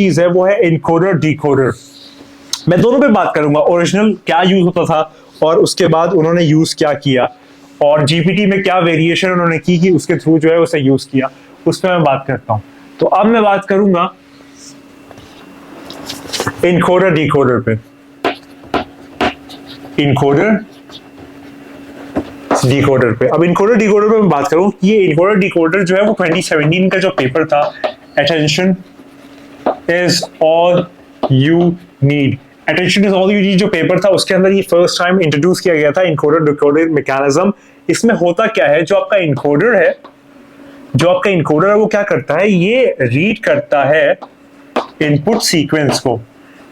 चीज है वो है इनकोडर डिकोडर। मैं दोनों पे बात करूंगा, ओरिजिनल क्या यूज होता था और उसके बाद उन्होंने यूज क्या किया, और जीपीटी में क्या वेरिएशन उन्होंने की कि उसके थ्रू जो है उसे यूज किया, उस पर मैं बात करता हूं। तो अब मैं बात करूंगा इनकोडर डिकोडर पे। इनकोडर डिकोडर पे, अब इनकोडर डिकोडर पे मैं बात करूं, ये इनकोडर डिकोडर जो है वो 2017 का जो पेपर था, attention is all you need, attention is all you need जो पेपर था, उसके अंदर ये फर्स्ट टाइम इंट्रोड्यूस किया गया था इनकोडर डिकोडर मैकेनिज्म। इसमें होता क्या है, जो आपका इनकोडर है, वो क्या करता है, ये रीड करता है इनपुट सीक्वेंस को।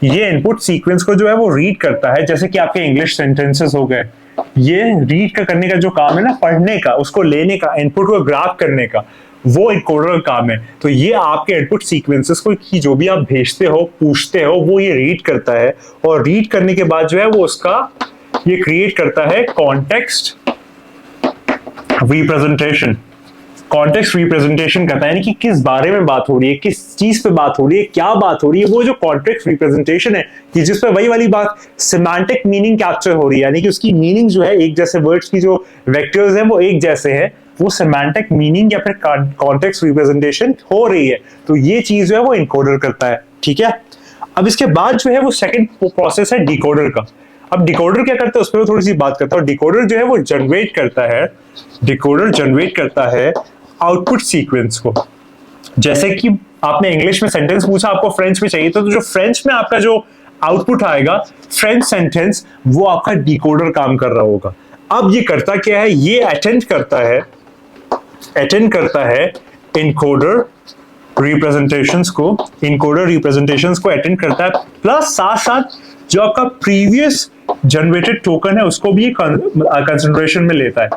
ये इनपुट सीक्वेंस को जो है वो रीड करता है, जैसे कि आपके इंग्लिश सेंटेंसेस हो गए, ये रीड का करने का जो काम है ना, पढ़ने का, उसको लेने का, इनपुट को ग्राफ करने का, वो इनकोडर का काम है। तो ये आपके इनपुट सीक्वेंसेस को की जो भी आप भेजते हो, पूछते हो, वो ये रीड करता है, और रीड करने के बाद जो है वो उसका ये क्रिएट करता है कॉन्टेक्स्ट रिप्रेजेंटेशन। कॉन्टेक्स्ट रिप्रेजेंटेशन करता है, यानी कि किस बारे में बात हो रही है, किस चीज पे बात हो रही है, क्या बात हो रही है, वो जो कॉन्टेक्स्ट रिप्रेजेंटेशन है कि जिस पे वही वाली बात सिमेंटिक मीनिंग कैप्चर हो रही है, यानी कि उसकी मीनिंग जो है एक जैसे, वर्ड्स की जो वेक्टर्स हैं वो एक जैसे हैं, वो सिमेंटिक मीनिंग या फिर कॉन्टेक्स्ट रिप्रेजेंटेशन हो रही है। तो ये चीज जो है वो इनकोडर करता है, ठीक है। अब इसके बाद जो है वो सेकंड प्रोसेस है डिकोडर का। अब डिकोडर क्या करता है उस पर थोड़ी सी बात करता हूं। डिकोडर जो है वो जनरेट करता है आउटपुट सीक्वेंस को। जैसे कि आपने इंग्लिश में सेंटेंस पूछा, आपको फ्रेंच में चाहिए, तो जो फ्रेंच में आपका जो आउटपुट आएगा फ्रेंच सेंटेंस, वो आपका डिकोडर काम कर रहा होगा। अब ये करता क्या है, ये अटेंड करता है इनकोडर रिप्रेजेंटेशंस को, अटेंड करता है, प्लस साथ साथ जो आपका प्रीवियस जनरेटेड टोकन है उसको भी कंसिडरेशन में लेता है।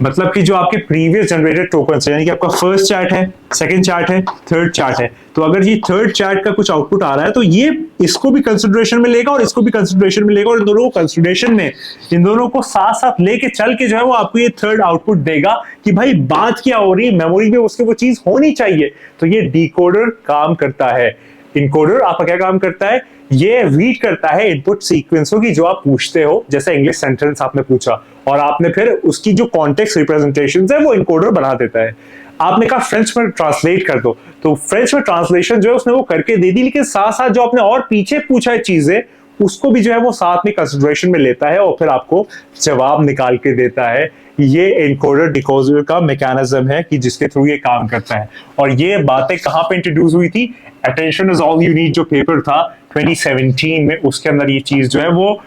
मतलब कि जो आपके प्रीवियस जनरेटेड टोकन है, यानी कि आपका फर्स्ट चार्ट है, सेकंड चार्ट है, थर्ड चार्ट है, तो अगर ये थर्ड चार्ट का कुछ आउटपुट आ रहा है तो ये इसको भी कंसिडरेशन में लेगा और इसको भी कंसिडरेशन में लेगा, और इन दोनों को कंसिडरेशन में, इन दोनों को साथ साथ लेके चल के जो है वो आपको ये थर्ड आउटपुट देगा कि भाई बात क्या हो रही है, मेमोरी में उसके वो चीज होनी चाहिए। तो ये डिकोडर काम करता है। इनकोडर आपका क्या काम करता है, ये रीड करता है इनपुट सीक्वेंसों की जो आप पूछते हो, जैसे इंग्लिश सेंटेंस आपने पूछा और आपने फिर उसकी जो कॉन्टेक्स्ट रिप्रेजेंटेशंस है वो इनकोडर बना देता है। आपने कहा फ्रेंच में ट्रांसलेट कर दो, तो फ्रेंच में ट्रांसलेशन जो है उसने वो करके दे दी, लेकिन साथ साथ जो आपने और पीछे पूछा है चीजें उसको भी जो है वो साथ में कंसिडरेशन में लेता है और फिर आपको जवाब निकाल के देता है। ये इनकोडर डिकोडर का मैकेनिज्म है कि जिसके थ्रू ये काम करता है। और ये बातें कहां पे इंट्रोड्यूस हुई थी, attention is all you need जो पेपर था 2017 में, उसके अंदर ये चीज जो है वो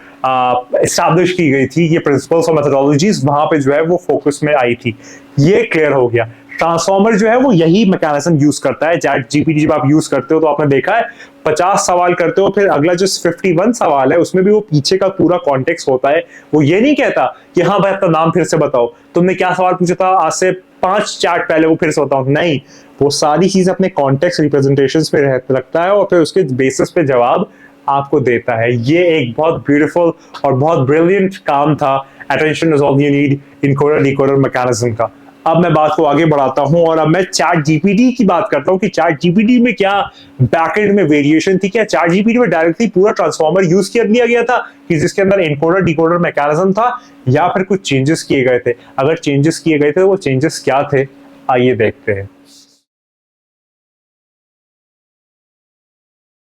एस्टैब्लिश की गई थी। ये प्रिंसिपल्स और मेथोडोलॉजीज वहां पे जो है वो फोकस में आई थी। ये क्लियर हो गया। ट्रांसफॉर्मर जो है वो यही मैकेनिज्म यूज करता है। चैट जीपीटी जब आप यूज करते हो तो आपने देखा है 50 सवाल करते हो, फिर अगला जो 51 सवाल है उसमें भी वो पीछे का पूरा कॉन्टेक्स्ट होता है। वो ये नहीं कहता कि हाँ भाई अपना नाम फिर से बताओ, तुमने क्या सवाल पूछा था आज से 5 चैट पहले, वो फिर से बताओ। नहीं, वो सारी चीज अपने कॉन्टेक्स्ट रिप्रेजेंटेशंस पे रखता है और फिर उसके बेसिस पे जवाब आपको देता है। ये एक बहुत ब्यूटीफुल और बहुत ब्रिलियंट काम था attention is all you need encoder decoder mechanism का। अब मैं बात को आगे बढ़ाता हूं और अब मैं चैट जीपीटी की बात करता हूं कि चैट जीपीटी में क्या बैकएंड में वेरिएशन थी। क्या चैट जीपीटी में डायरेक्टली पूरा ट्रांसफॉर्मर यूज कर लिया गया था कि जिसके अंदर इनकोडर डिकोडर मैकेनिज्म था, या फिर कुछ चेंजेस किए गए थे? अगर चेंजेस किए गए थे तो वो चेंजेस क्या थे, आइए देखते हैं।